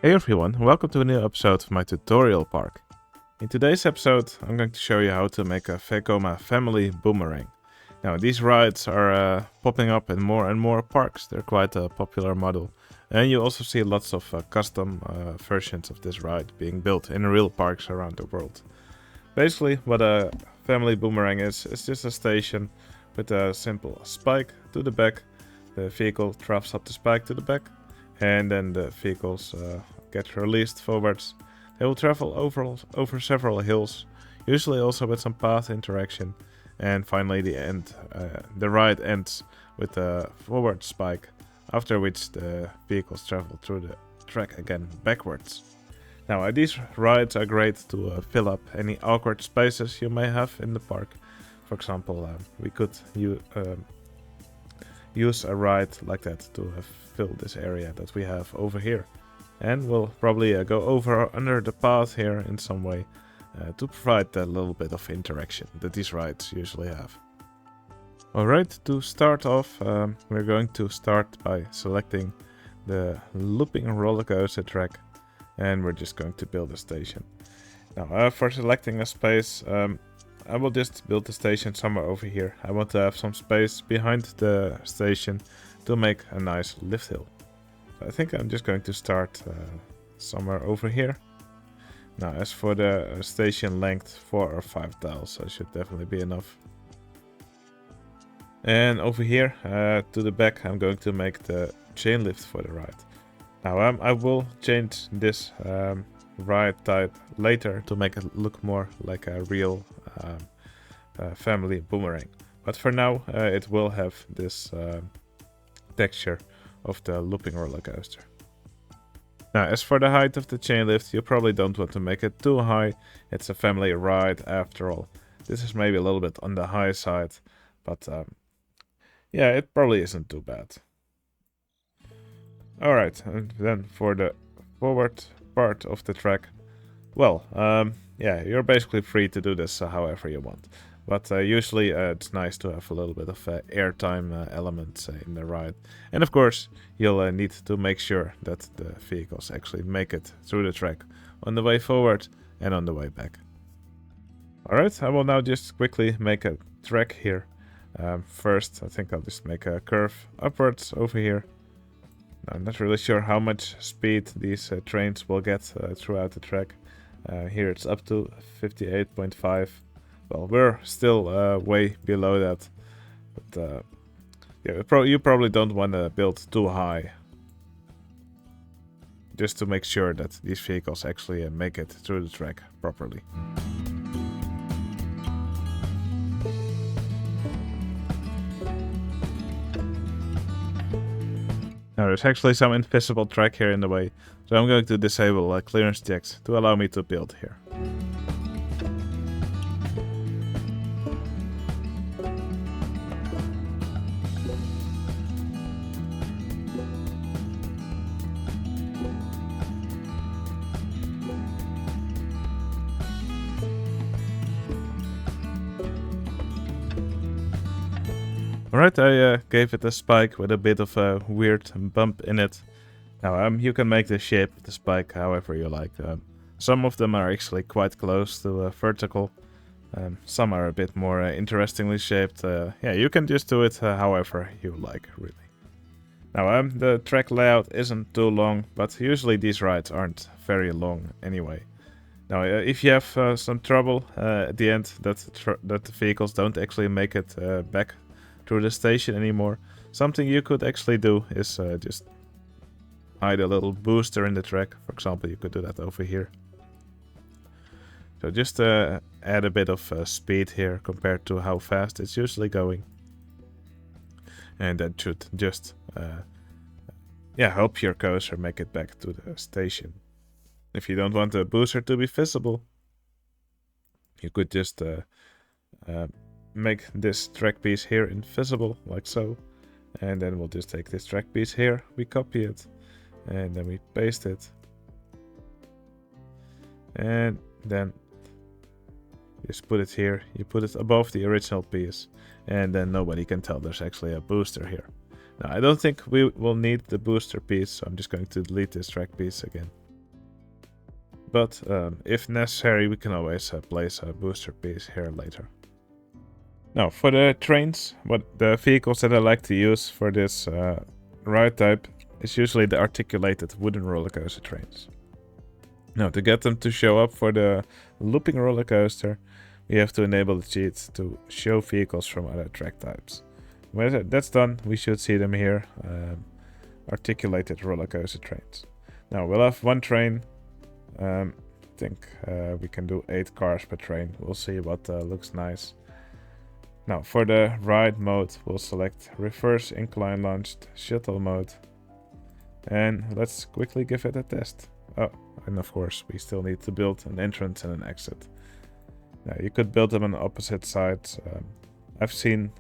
Hey everyone, welcome to a new episode of my tutorial park. In today's episode, I'm going to show you how to make a Vekoma Family Boomerang. Now, these rides are popping up in more and more parks. They're quite a popular model. And you also see lots of custom versions of this ride being built in real parks around the world. Basically, what a Family Boomerang is just a station with a simple spike to the back. The vehicle troughs up the spike to the back, and then the vehicles get released forwards. They will travel over several hills, usually also with some path interaction, and finally the ride ends with a forward spike, after which the vehicles travel through the track again backwards. Now, these rides are great to fill up any awkward spaces you may have in the park. For example, we could use a ride like that to fill this area that we have over here. And we'll probably go over under the path here in some way to provide that little bit of interaction that these rides usually have. Alright, to start off, we're going to start by selecting the looping roller coaster track, and we're just going to build a station. Now, for selecting a space, I will just build the station somewhere over here. I want to have some space behind the station to make a nice lift hill. So I think I'm just going to start somewhere over here. Now, as for the station length, 4 or 5 tiles, so should definitely be enough. And over here, to the back, I'm going to make the chain lift for the ride. Now, I will change this ride type later to make it look more like a real family boomerang. But for now, it will have this texture of the looping roller coaster. Now, as for the height of the chain lift, you probably don't want to make it too high. It's a family ride after all. This is maybe a little bit on the high side, but yeah, it probably isn't too bad. Alright, and then for the forward part of the track, well, yeah, you're basically free to do this however you want. But usually it's nice to have a little bit of airtime elements in the ride. And of course, you'll need to make sure that the vehicles actually make it through the track on the way forward and on the way back. Alright, I will now just quickly make a track here. First, I think I'll just make a curve upwards over here. I'm not really sure how much speed these trains will get throughout the track. Here it's up to 58.5. Well, we're still way below that. But yeah, you probably don't want to build too high. Just to make sure that these vehicles actually make it through the track properly. Now, there's actually some invisible track here in the way, so I'm going to disable clearance checks to allow me to build here. Alright, I gave it a spike with a bit of a weird bump in it. Now, you can make the shape of the spike however you like. Some of them are actually quite close to vertical. Some are a bit more interestingly shaped. Yeah, you can just do it however you like, really. Now, the track layout isn't too long, but usually these rides aren't very long anyway. Now, if you have some trouble at the end that the vehicles don't actually make it back through the station anymore, something you could actually do is just hide a little booster in the track. For example, you could do that over here. So just add a bit of speed here compared to how fast it's usually going. And that should just yeah, help your coaster make it back to the station. If you don't want the booster to be visible, you could just make this track piece here invisible, like so. And then we'll just take this track piece here, we copy it, and then we paste it. And then just put it here, you put it above the original piece, and then nobody can tell there's actually a booster here. Now, I don't think we will need the booster piece, so I'm just going to delete this track piece again. but if necessary, we can always place a booster piece here later. Now, for the trains, what the vehicles that I like to use for this ride type is usually the articulated wooden roller coaster trains. Now, to get them to show up for the looping roller coaster, we have to enable the cheat to show vehicles from other track types. When that's done, we should see them here, articulated roller coaster trains. Now, we'll have one train. I think we can do 8 cars per train. We'll see what looks nice. Now, for the ride mode, we'll select reverse incline launched shuttle mode. And let's quickly give it a test. Oh, and of course, we still need to build an entrance and an exit. Now, you could build them on opposite sides. I've seen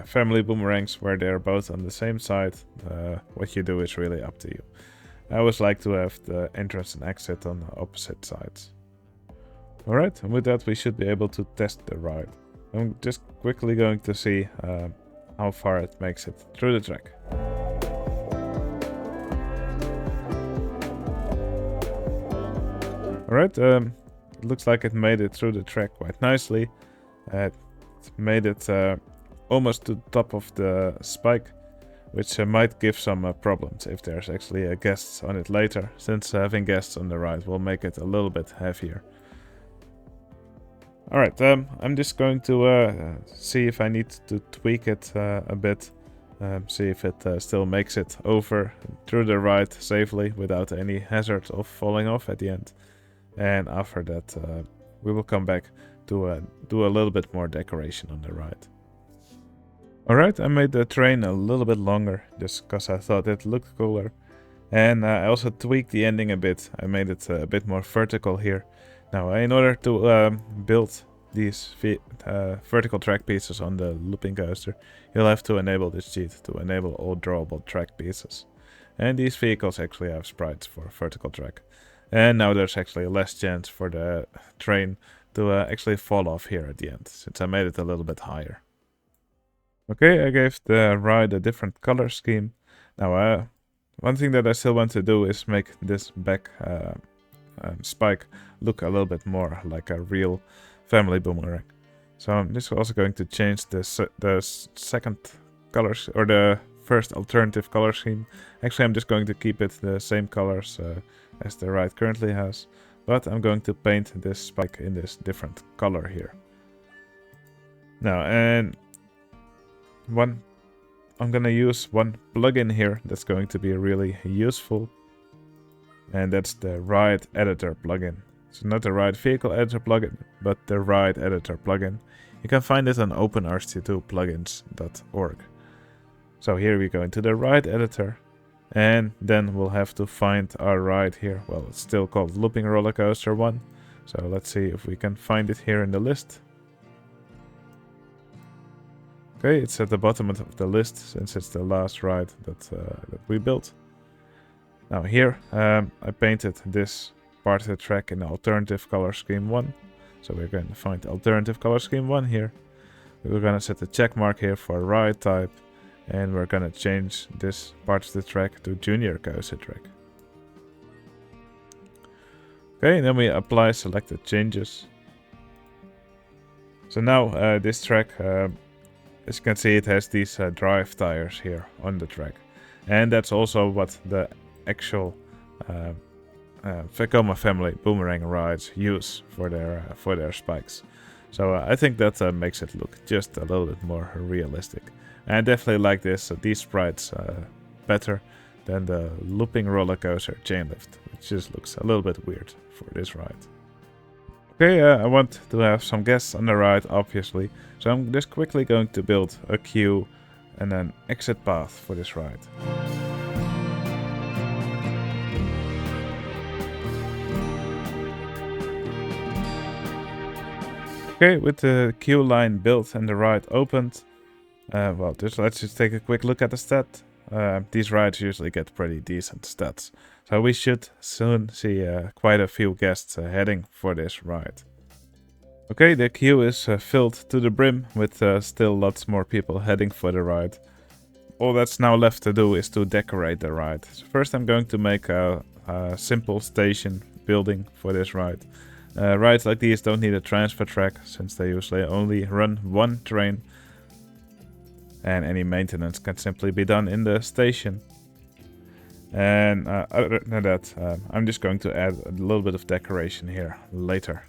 family boomerangs where they're both on the same side. What you do is really up to you. I always like to have the entrance and exit on the opposite sides. Alright, and with that we should be able to test the ride. I'm just quickly going to see how far it makes it through the track. Alright, it looks like it made it through the track quite nicely. It made it almost to the top of the spike, which might give some problems if there's actually guests on it later, since having guests on the ride will make it a little bit heavier. Alright, I'm just going to see if I need to tweak it a bit, see if it still makes it over through the ride safely without any hazard of falling off at the end. And after that we will come back to do a little bit more decoration on the ride. Alright, I made the train a little bit longer just because I thought it looked cooler. And I also tweaked the ending a bit. I made it a bit more vertical here. Now, in order to build these vertical track pieces on the looping coaster, you'll have to enable this cheat to enable all drawable track pieces. And these vehicles actually have sprites for vertical track. And now there's actually less chance for the train to actually fall off here at the end, since I made it a little bit higher. Okay, I gave the ride a different color scheme. Now, one thing that I still want to do is make this back spike look a little bit more like a real family boomerang. So I'm just also going to change the second colors, or the first alternative color scheme. Actually, I'm just going to keep it the same colors as the ride currently has, but I'm going to paint this spike in this different color here. Now, and I'm gonna use one plugin here that's going to be really useful. And that's the Ride Editor plugin. So not the Ride Vehicle Editor plugin, but the Ride Editor plugin. You can find it on OpenRCT2 plugins.org. So here we go into the Ride Editor. And then we'll have to find our ride here. Well, it's still called Looping Roller Coaster 1. So let's see if we can find it here in the list. Okay, it's at the bottom of the list since it's the last ride that we built. Now here, I painted this part of the track in alternative color scheme 1. So we're going to find alternative color scheme 1 here. We're going to set the check mark here for ride type. And we're going to change this part of the track to junior coaster track. Okay, and then we apply selected changes. So now this track, as you can see, it has these drive tires here on the track. And that's also what the actual Vekoma Family Boomerang rides use for their spikes. So I think that makes it look just a little bit more realistic. And I definitely like these sprites better than the looping roller coaster chain lift, which just looks a little bit weird for this ride. Okay, I want to have some guests on the ride, obviously, so I'm just quickly going to build a queue and an exit path for this ride. Okay, with the queue line built and the ride opened, let's just take a quick look at the stat. These rides usually get pretty decent stats, so we should soon see quite a few guests heading for this ride. Okay, the queue is filled to the brim with still lots more people heading for the ride. All that's now left to do is to decorate the ride. So first I'm going to make simple station building for this ride. Rides like these don't need a transfer track, since they usually only run one train, and any maintenance can simply be done in the station. And other than that, I'm just going to add a little bit of decoration here later.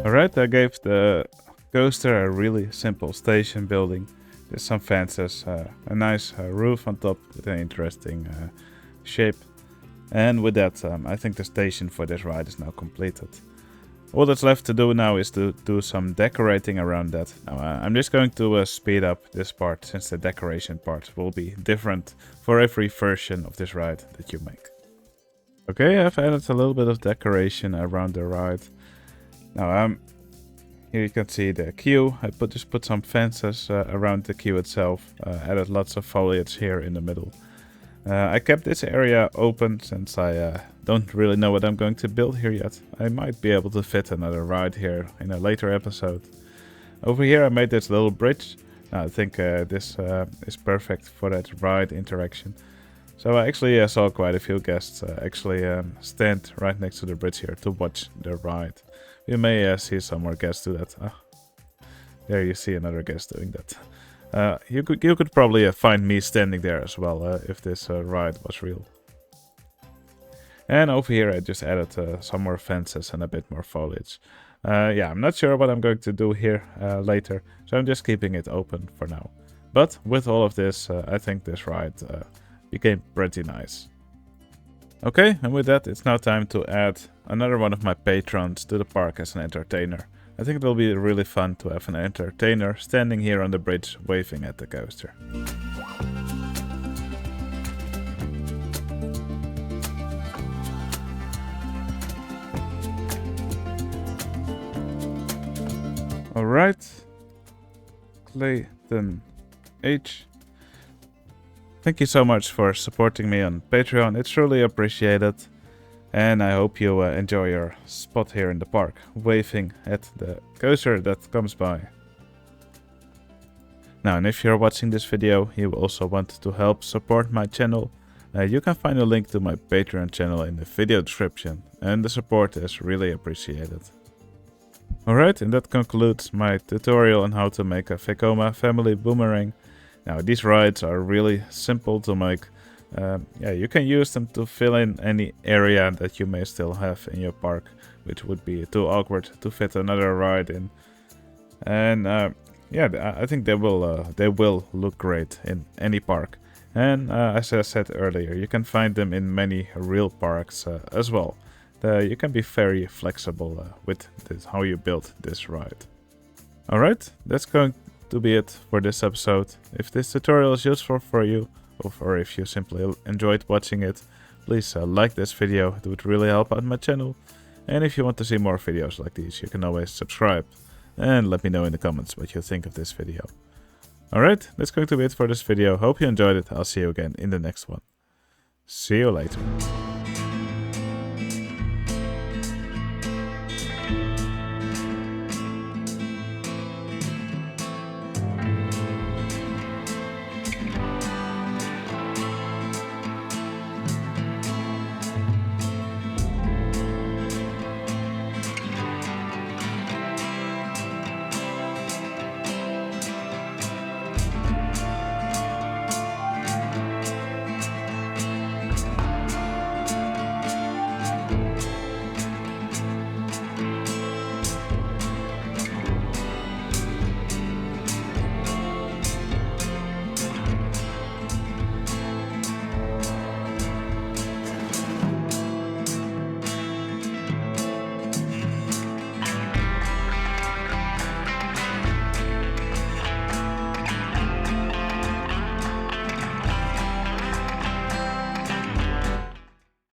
Alright, I gave the coaster a really simple station building. There's some fences, a nice roof on top with an interesting shape. And with that, I think the station for this ride is now completed. All that's left to do now is to do some decorating around that. Now, I'm just going to speed up this part, since the decoration part will be different for every version of this ride that you make. Okay, I've added a little bit of decoration around the ride. Now, here you can see the queue. I just put some fences around the queue itself. Added lots of foliage here in the middle. I kept this area open since I don't really know what I'm going to build here yet. I might be able to fit another ride here in a later episode. Over here I made this little bridge. Now, I think this is perfect for that ride interaction. So I actually saw quite a few guests actually stand right next to the bridge here to watch the ride. You may see some more guests do that. There you see another guest doing that. You could probably find me standing there as well if this ride was real. And over here I just added some more fences and a bit more foliage. Yeah, I'm not sure what I'm going to do here later, so I'm just keeping it open for now. But with all of this, I think this ride became pretty nice. Okay, and with that, it's now time to add another one of my patrons to the park as an entertainer. I think it'll be really fun to have an entertainer standing here on the bridge waving at the coaster. Alright, Clayton H. Thank you so much for supporting me on Patreon, it's truly appreciated. And I hope you enjoy your spot here in the park, waving at the coaster that comes by. Now, and if you're watching this video, you also want to help support my channel, you can find a link to my Patreon channel in the video description, and the support is really appreciated. Alright, and that concludes my tutorial on how to make a Vekoma Family Boomerang. Now, these rides are really simple to make. Yeah, you can use them to fill in any area that you may still have in your park, which would be too awkward to fit another ride in. And yeah, I think they will look great in any park. And as I said earlier, you can find them in many real parks as well. You can be very flexible with how you build this ride. Alright, that's going to be it for this episode. If this tutorial is useful for you, or if you simply enjoyed watching it, please like this video, it would really help out my channel. And if you want to see more videos like these, you can always subscribe. And let me know in the comments what you think of this video. Alright, that's going to be it for this video. Hope you enjoyed it. I'll see you again in the next one. See you later.